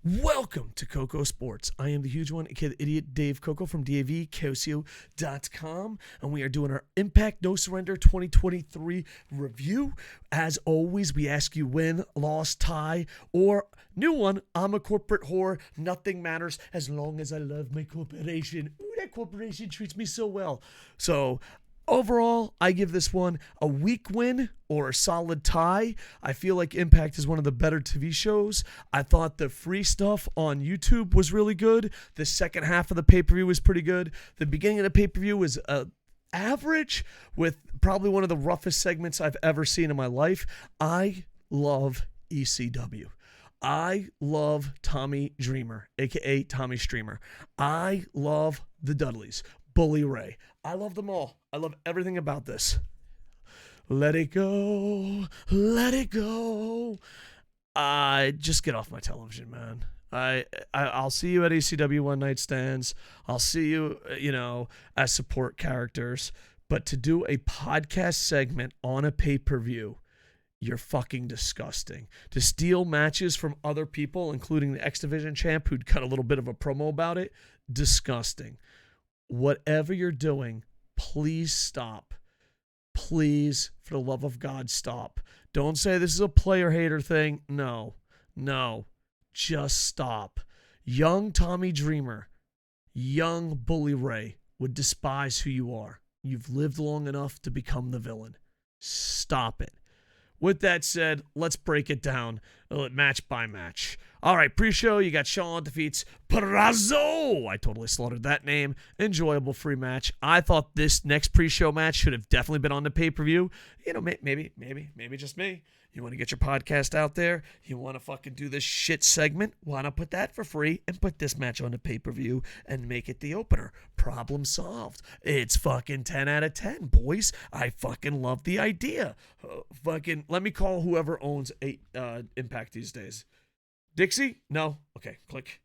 Welcome to KocoSports. I am the huge one, aka the idiot Dave Koco from DAVKoco.com, and we are doing our Impact No Surrender 2023 review. As always, we ask you win, loss, tie, or new one, I'm a corporate whore. Nothing matters as long as I love my corporation. Ooh, that corporation treats me so well. So, overall, I give this one a weak win or a solid tie. I feel like Impact is one of the better TV shows. I thought the free stuff on YouTube was really good. The second half of the pay-per-view was pretty good. The beginning of the pay-per-view was average, with probably one of the roughest segments I've ever seen in my life. I love ECW. I love Tommy Dreamer, a.k.a. Tommy Streamer. I love the Dudleys. Bully Ray. I love them all. I love everything about this. Let it go. Let it go. Just get off my television, man. I'll see you at ECW one night stands. I'll see you, as support characters. But to do a podcast segment on a pay-per-view, you're fucking disgusting. To steal matches from other people, including the X Division champ, who'd cut a little bit of a promo about it, disgusting. Whatever you're doing, please stop. Please, for the love of God, stop. Don't say this is a player hater thing. No. Just stop. Young Tommy Dreamer, young Bully Ray would despise who you are. You've lived long enough to become the villain. Stop it. With that said, let's break it down match by match. All right, pre-show, you got Swann defeats Prazzo. I totally slaughtered that name. Enjoyable free match. I thought this next pre-show match should have definitely been on the pay-per-view. Maybe just me. You want to get your podcast out there? You want to fucking do this shit segment? Why not put that for free and put this match on the pay-per-view and make it the opener? Problem solved. It's fucking 10 out of 10, boys. I fucking love the idea. Let me call whoever owns Impact these days. Dixie? No? Okay, click.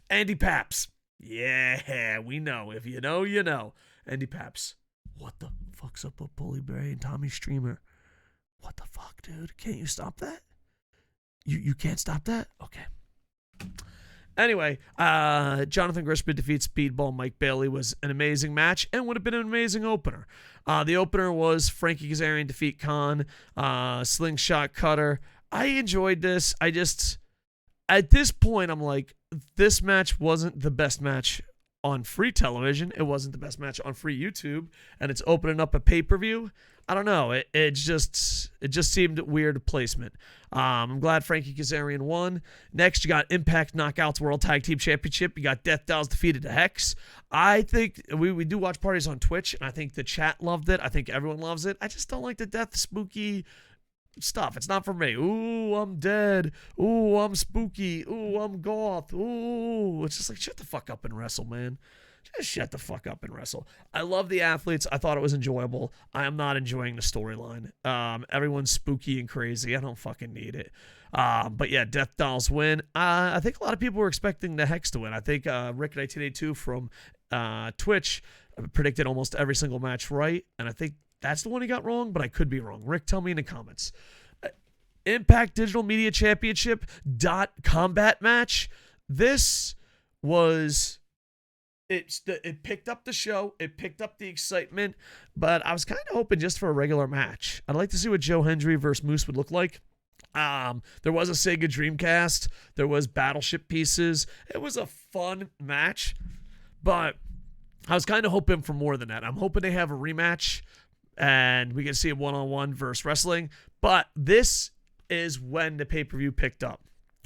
Andy Paps. Yeah, we know. If you know, you know. Andy Paps. What the fuck's up with Bully Ray and Tommy Streamer? What the fuck, dude? Can't you stop that? You can't stop that? Okay. Anyway, Jonathan Grisham defeats Speedball Mike Bailey was an amazing match and would have been an amazing opener. The opener was Frankie Kazarian defeat Khan, Slingshot Cutter. I enjoyed this. At this point, I'm like, this match wasn't the best match on free television. It wasn't the best match on free YouTube, and it's opening up a pay-per-view. I don't know. It just seemed weird placement. I'm glad Frankie Kazarian won. Next, you got Impact Knockouts World Tag Team Championship. You got Death Dolls defeated the Hex. I think we do watch parties on Twitch, and I think the chat loved it. I think everyone loves it. I just don't like the death spooky stuff. It's not for me. Ooh, I'm dead. Ooh, I'm spooky. Ooh, I'm goth. Ooh, it's just like, shut the fuck up and wrestle, man. Just shut the fuck up and wrestle. I love the athletes. I thought it was enjoyable. I am not enjoying the storyline. Everyone's spooky and crazy. I don't fucking need it. But yeah, Death Dolls win. I think a lot of people were expecting the Hex to win. I think Rick1982 from Twitch predicted almost every single match right, and I think that's the one he got wrong, but I could be wrong. Rick, tell me in the comments. Impact Digital Media Championship combat match. This was... It picked up the show. It picked up the excitement, but I was kind of hoping just for a regular match. I'd like to see what Joe Hendry versus Moose would look like. There was a Sega Dreamcast. There was Battleship pieces. It was a fun match, but I was kind of hoping for more than that. I'm hoping they have a rematch and we can see a one-on-one versus wrestling, but this is when the pay-per-view picked up.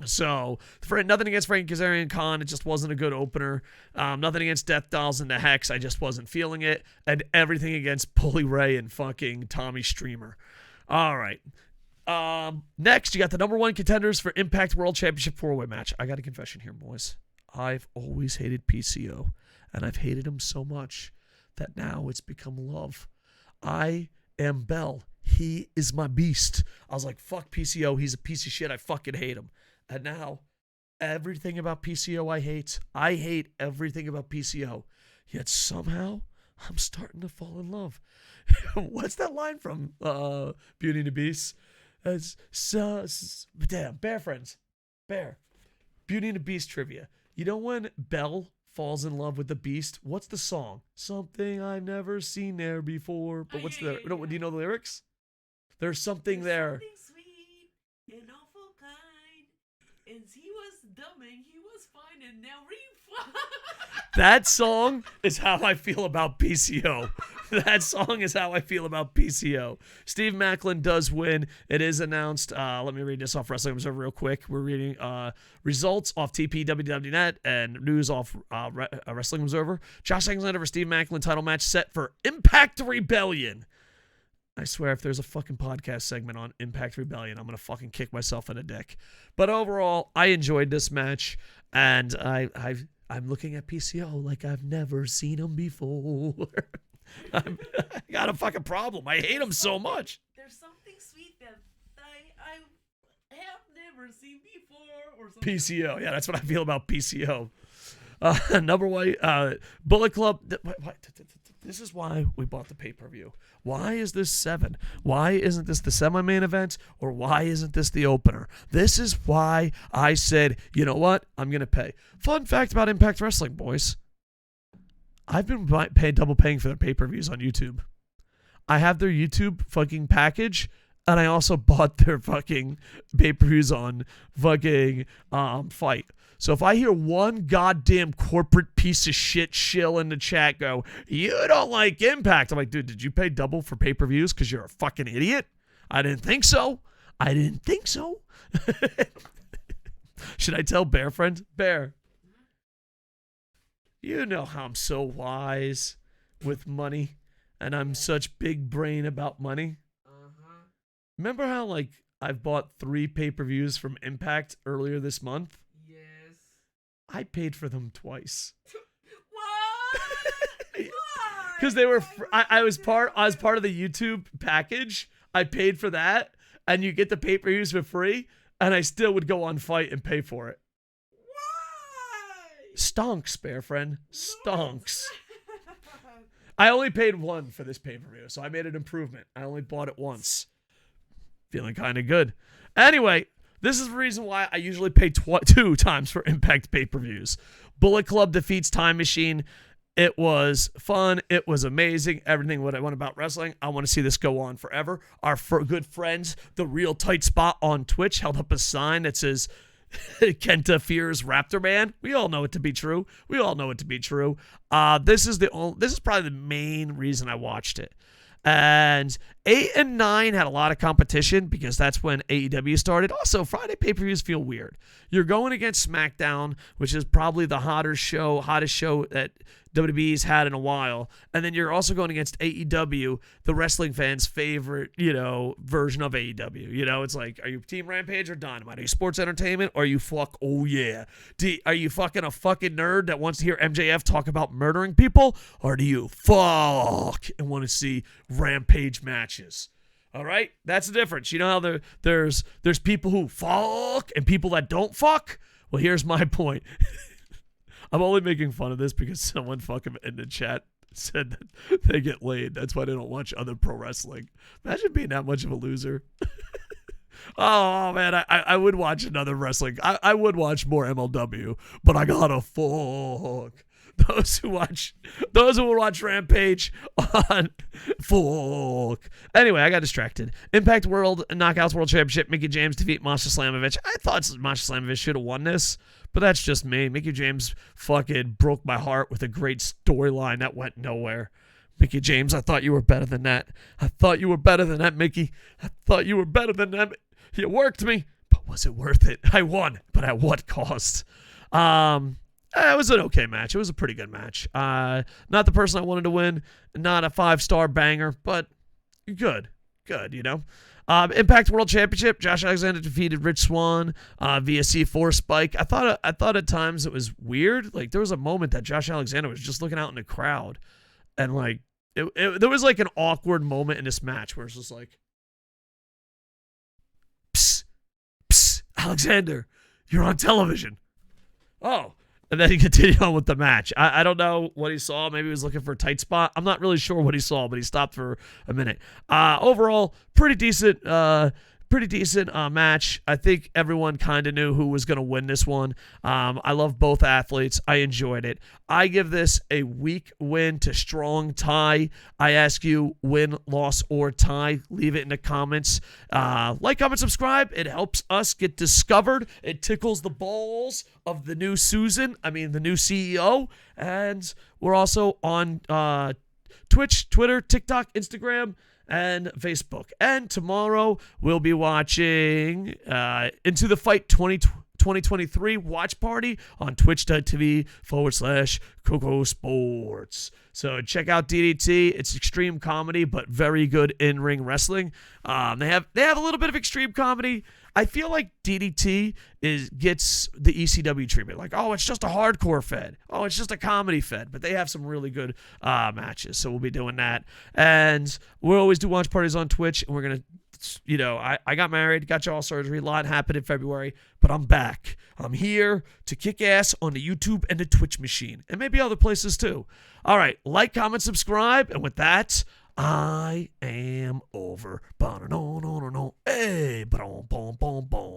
So, for nothing against Frank Kazarian Khan, it just wasn't a good opener. Nothing against Death Dolls and the Hex, I just wasn't feeling it. And everything against Bully Ray and fucking Tommy Streamer. All right. Next, you got the number one contenders for Impact World Championship 4-way match. I got a confession here, boys. I've always hated PCO, and I've hated him so much that now it's become love. I am Bell. He is my beast. I was like, fuck PCO. He's a piece of shit. I fucking hate him. And now, everything about PCO I hate. I hate everything about PCO. Yet somehow, I'm starting to fall in love. What's that line from Beauty and the Beast? Damn, Bear Friends. Bear. Beauty and the Beast trivia. You know when Belle falls in love with the Beast? What's the song? Something I've never seen there before. But what's do you know the lyrics? There's something there. Something sweet and awful kind. And he was dumb and he was fine and now That song is how I feel about PCO. That song is how I feel about PCO. Steve Macklin does win. It is announced. Let me read this off Wrestling Observer real quick. We're reading results off TPWW.net and news off Wrestling Observer. Josh Alexander versus Steve Macklin title match set for Impact Rebellion. I swear if there's a fucking podcast segment on Impact Rebellion, I'm going to fucking kick myself in the dick. But overall, I enjoyed this match, and I'm looking at PCO like I've never seen him before. I got a fucking problem. I hate him so much. There's something sweet that I have never seen before. Or something. PCO. Yeah, that's what I feel about PCO. Number one, Bullet Club. This is why we bought the pay-per-view. Why is this 7? Why isn't this the semi-main event? Or why isn't this the opener? This is why I said, you know what? I'm going to pay. Fun fact about Impact Wrestling, boys. I've been double paying for their pay-per-views on YouTube. I have their YouTube fucking package, and I also bought their fucking pay-per-views on fucking Fight. So if I hear one goddamn corporate piece of shit shill in the chat go, you don't like Impact, I'm like, dude, did you pay double for pay-per-views because you're a fucking idiot? I didn't think so. Should I tell Bear friend? Bear, you know how I'm so wise with money, and I'm such big brain about money. Remember how, like, I've bought 3 pay-per-views from Impact earlier this month? Yes. I paid for them twice. What? Because they were, I was part of the YouTube package. I paid for that, and you get the pay-per-views for free, and I still would go on Fight and pay for it. Why? Stonks, Bear friend. Stonks. I only paid 1 for this pay-per-view, so I made an improvement. I only bought it once. Feeling kind of good. Anyway, this is the reason why I usually pay 2 times for Impact pay-per-views. Bullet Club defeats Time Machine. It was fun. It was amazing. Everything what I want about wrestling. I want to see this go on forever. Our good friends, The Real Tight Spot on Twitch, held up a sign that says, Kenta fears Raptor Man. We all know it to be true. This is probably the main reason I watched it. And 8 and 9 had a lot of competition because that's when AEW started. Also, Friday pay-per-views feel weird. You're going against SmackDown, which is probably the hottest show that WWE's had in a while. And then you're also going against AEW, the wrestling fans' favorite, version of AEW. It's like, are you Team Rampage or Dynamite? Are you sports entertainment or are you oh yeah? Are you fucking a fucking nerd that wants to hear MJF talk about murdering people? Or do you fuck and want to see Rampage matches? All right? That's the difference. You know how there's people who fuck and people that don't fuck? Well, here's my point. I'm only making fun of this because someone fucking in the chat said that they get laid. That's why they don't watch other pro wrestling. Imagine being that much of a loser. Oh, man, I would watch another wrestling. I would watch more MLW, but I gotta fuck. Those who will watch Rampage on fuck. Anyway, I got distracted. Impact World Knockouts World Championship. Mickey James defeat Masha Slamovich. I thought Masha Slamovich should have won this, but that's just me. Mickey James fucking broke my heart with a great storyline that went nowhere. Mickey James, I thought you were better than that. Mickey. I thought you were better than that. You worked me, but was it worth it? I won, but at what cost? It was an okay match. It was a pretty good match. Not the person I wanted to win. Not a 5-star banger, but good, Impact World Championship. Josh Alexander defeated Rich Swann via C4 spike. I thought at times it was weird. Like, there was a moment that Josh Alexander was just looking out in the crowd, and like there was like an awkward moment in this match where it's just like, psst, psst, Alexander, you're on television. Oh. And then he continued on with the match. I don't know what he saw. Maybe he was looking for a tight spot. I'm not really sure what he saw, but he stopped for a minute. Overall, pretty decent pretty decent match. I think everyone kind of knew who was going to win this one. I love both athletes. I enjoyed it. I give this a weak win to strong tie. I ask you, win, loss, or tie. Leave it in the comments. Like, comment, subscribe. It helps us get discovered. It tickles the balls of the new the new CEO. And we're also on Twitch, Twitter, TikTok, Instagram, and Facebook. And tomorrow we'll be watching Into the Fight 2023 watch party on twitch.tv/KocoSports. So check out DDT. It's extreme comedy, but very good in-ring wrestling. They have a little bit of extreme comedy. I feel like DDT gets the ECW treatment. Like, oh, it's just a hardcore fed. Oh, it's just a comedy fed. But they have some really good matches. So we'll be doing that. And we'll always do watch parties on Twitch. And we're going to, I got married, got jaw surgery. A lot happened in February. But I'm back. I'm here to kick ass on the YouTube and the Twitch machine. And maybe other places too. All right. Like, comment, subscribe. And with that, I am over. Hey, boom, boom, boom, boom.